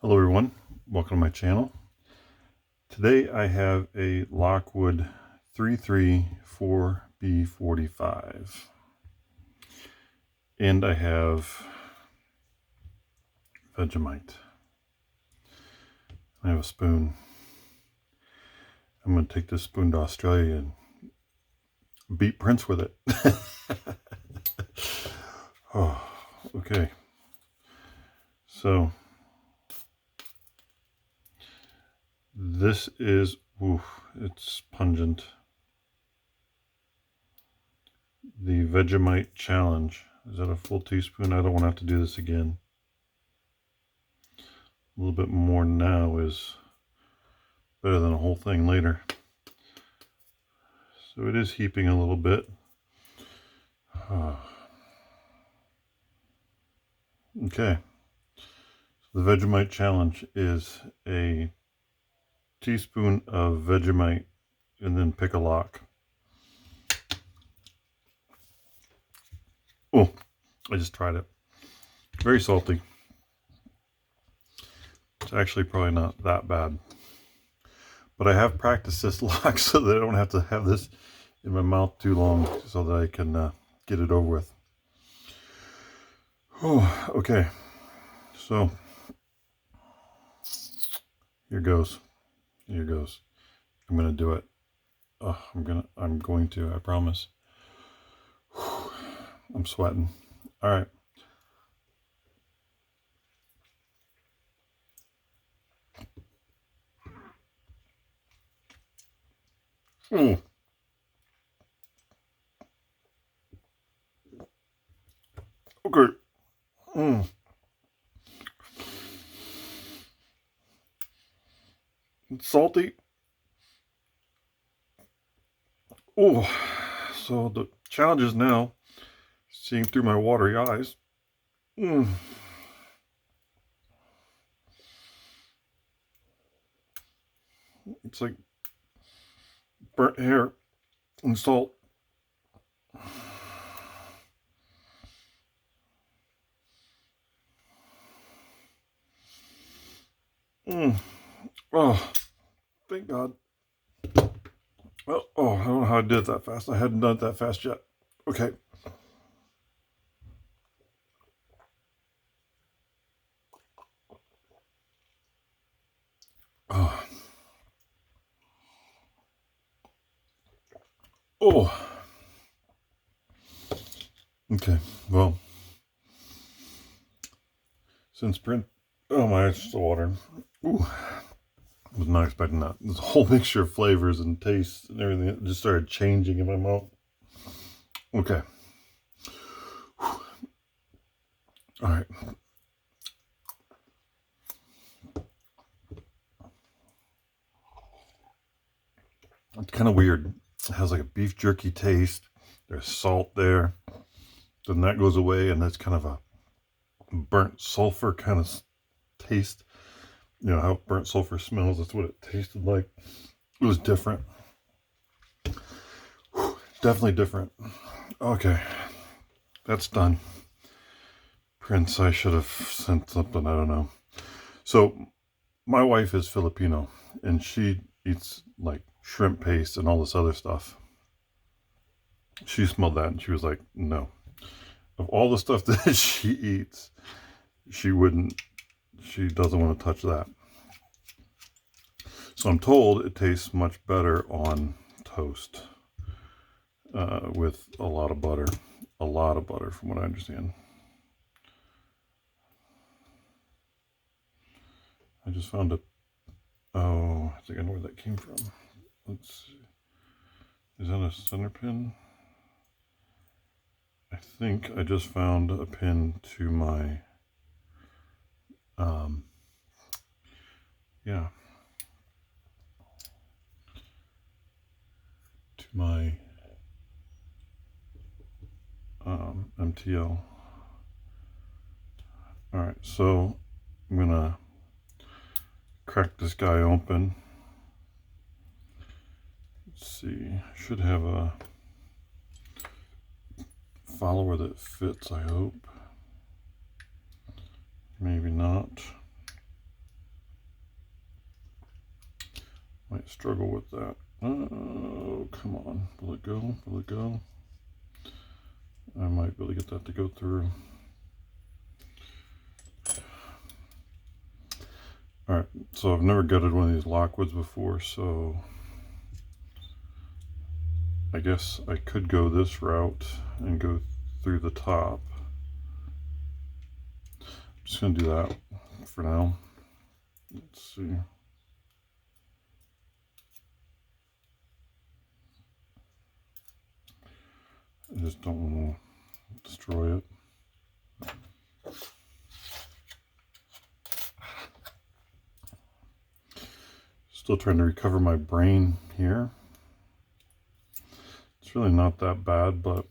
Hello everyone, welcome to my channel. Today I have a Lockwood 334B45 and I have Vegemite. I have a spoon. I'm going to take this spoon to Australia and beat Prince with it. Oh, okay. So this is, it's pungent. The Vegemite challenge. Is that a full teaspoon? I don't want to have to do this again. A little bit more now is better than a whole thing later. So it is heaping a little bit. Okay. So the Vegemite challenge is a teaspoon of Vegemite and then pick a lock. Oh, I just tried it. Very salty. It's actually probably not that bad. But I have practiced this lock so that I don't have to have this in my mouth too long so that I can get it over with. Oh, okay. So here goes. Here goes. I'm gonna do it. Oh, I'm going to, I promise. I'm sweating. All right. Mm. Okay. Mm. It's salty. Oh, so the challenge is now seeing through my watery eyes. Mm. It's like burnt hair and salt. Mm. Oh, thank God. Oh, I don't know how I did it that fast. I hadn't done it that fast yet. Okay. Oh. Oh. Okay. Well, since print. Oh, my eyes are still watering. Ooh. I was not expecting that. This whole mixture of flavors and tastes and everything just started changing in my mouth. Okay. All right. It's kind of weird. It has like a beef jerky taste. There's salt there. Then that goes away, and that's kind of a burnt sulfur kind of taste. You know how burnt sulfur smells? That's what it tasted like. It was different. Definitely different. Okay. That's done. Prince, I should have sent something. I don't know. So, my wife is Filipino, and she eats like shrimp paste and all this other stuff. She smelled that and she was like, no. Of all the stuff that she eats, she doesn't want to touch that. So I'm told it tastes much better on toast with a lot of butter. A lot of butter, from what I understand. I just found a. Oh, I think I know where that came from. Let's see. Is that a center pin? I think I just found a pin to my. Yeah. To my MTL. All right, so I'm gonna crack this guy open. Let's see, should have a follower that fits, I hope. Maybe not. struggle with that. Oh, come on. Will it go? Will it go? I might be able to get that to go through. Alright, so I've never gutted one of these Lockwoods before, so I guess I could go this route and go through the top. I'm just going to do that for now. Let's see. I just don't want to destroy it. Still trying to recover my brain here. It's really not that bad, but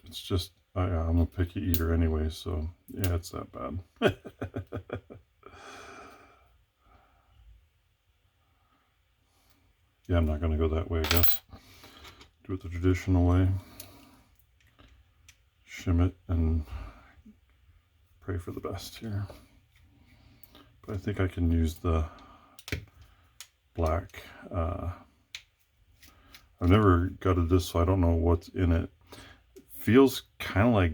it's just, I'm a picky eater anyway, so yeah, it's that bad. Yeah, I'm not going to go that way, I guess. Do it the traditional way. Shim it and pray for the best here. But I think I can use the black. I've never gutted this, so I don't know what's in it. Feels kind of like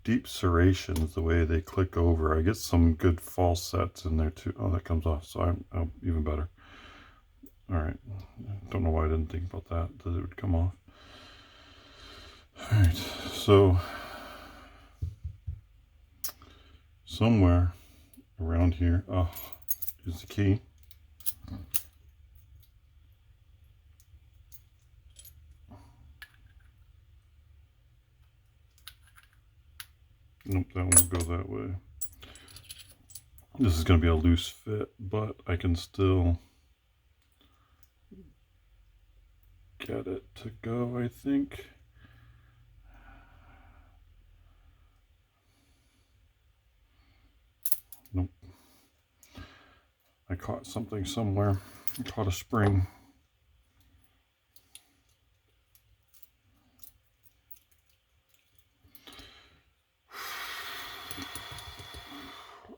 deep serrations the way they click over. I get some good false sets in there too. Oh, that comes off, so I'm even better. All right, don't know why I didn't think about that it would come off. All right, so somewhere around here is the key. Nope, that won't go that way. This is going to be a loose fit, but I can still get it to go, I think. Nope. I caught something somewhere. I caught a spring.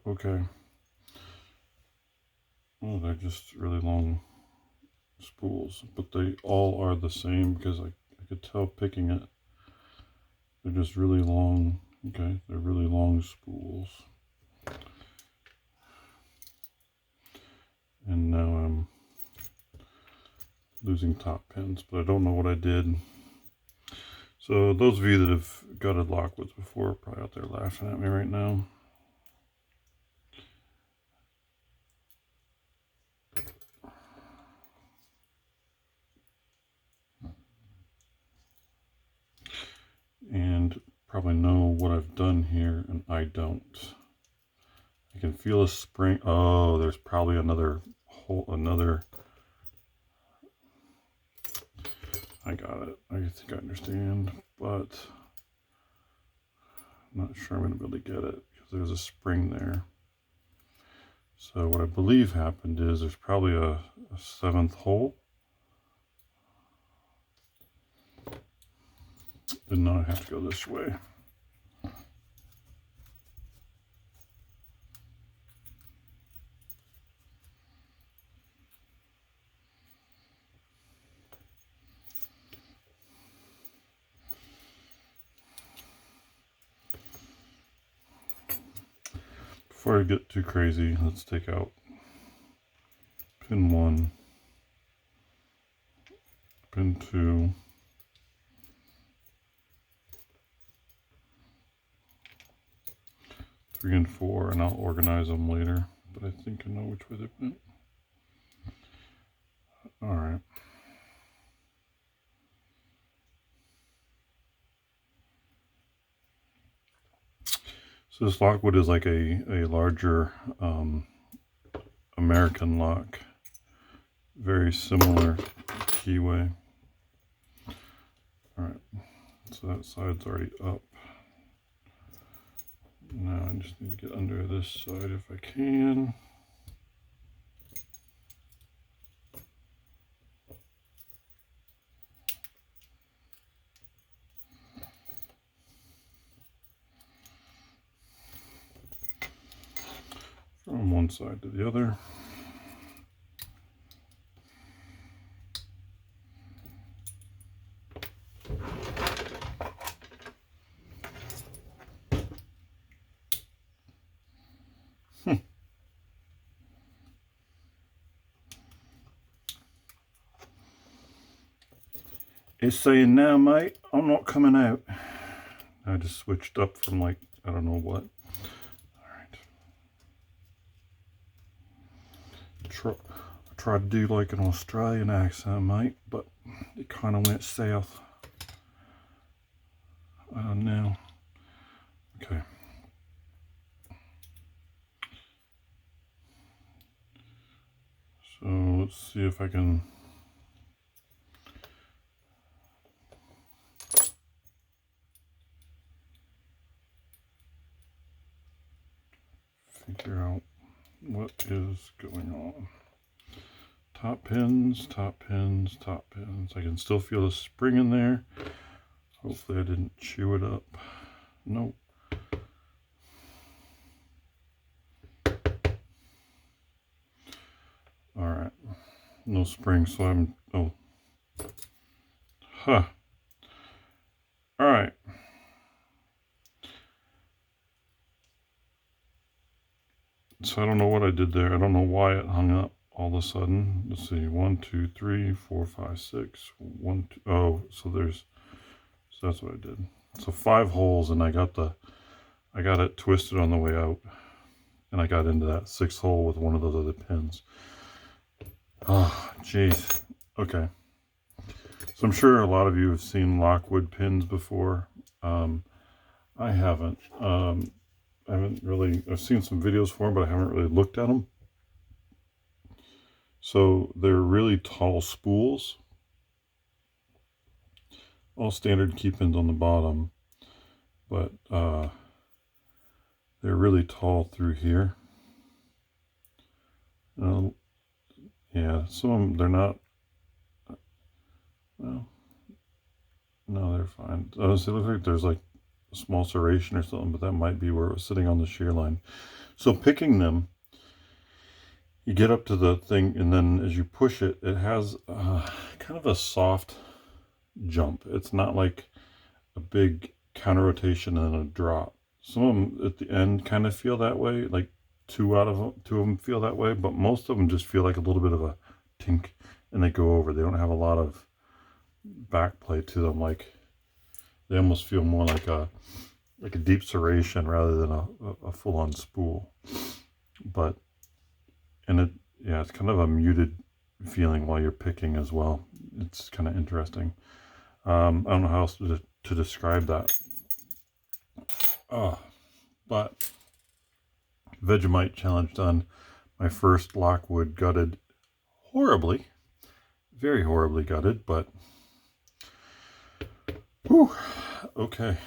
Okay. Oh, they're just really long spools, but they all are the same because I could tell picking it. They're just really long. Okay, they're really long spools. And now I'm losing top pins, but I don't know what I did. So those of you that have gutted Lockwoods before are probably out there laughing at me right now. And probably know what I've done here, and I don't. I can feel a spring. Oh, there's probably another hole, I got it. I think I understand, but I'm not sure I'm going to be able to get it because there's a spring there. So what I believe happened is there's probably a seventh hole. And now I have to go this way. Before I get too crazy, let's take out pin 1, pin 2, three and 4, and I'll organize them later, but I think I know which way they went. All right. So this Lockwood is like a larger American lock, very similar keyway. All right, so that side's already up. Now I just need to get under this side if I can. From one side to the other. It's saying now, mate, I'm not coming out. I just switched up from like, I don't know what. Alright. I tried to do like an Australian accent, mate, but it kind of went south. Now. Okay. So let's see if I can figure out what is going on. Top pins, top pins, top pins. I can still feel the spring in there. Hopefully I didn't chew it up. Nope. Alright. No spring, so I'm... Oh. Huh. Alright. So I don't know what I did there. I don't know why it hung up all of a sudden. Let's see. 1, 2, 3, 4, 5, 6. 1, 2. Oh, so there's... So that's what I did. So 5 holes, and I got it twisted on the way out. And I got into that 6th hole with one of those other pins. Oh, jeez. Okay. So I'm sure a lot of you have seen Lockwood pins before. I haven't. I've seen some videos for them, but I haven't really looked at them. So they're really tall spools. All standard key pins on the bottom, but they're really tall through here. Yeah, some of them, they're not. Well, no, they're fine. It looks like there's like a small serration or something, but that might be where it was sitting on the shear line. So picking them, you get up to the thing, and then as you push it, it has kind of a soft jump. It's not like a big counter rotation and a drop. Some of them at the end kind of feel that way, like two of them feel that way, but most of them just feel like a little bit of a tink, and they go over. They don't have a lot of back play to them. Like they almost feel more like a deep serration rather than a full-on spool. But it's kind of a muted feeling while you're picking as well. It's kind of interesting. I don't know how else to describe that. But Vegemite challenge done. My first Lockwood gutted horribly, very horribly gutted, but whew, okay.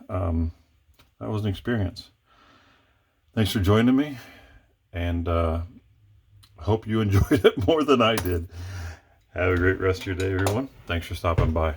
That was an experience. Thanks for joining me, and hope you enjoyed it more than I did. Have a great rest of your day, everyone. Thanks for stopping by.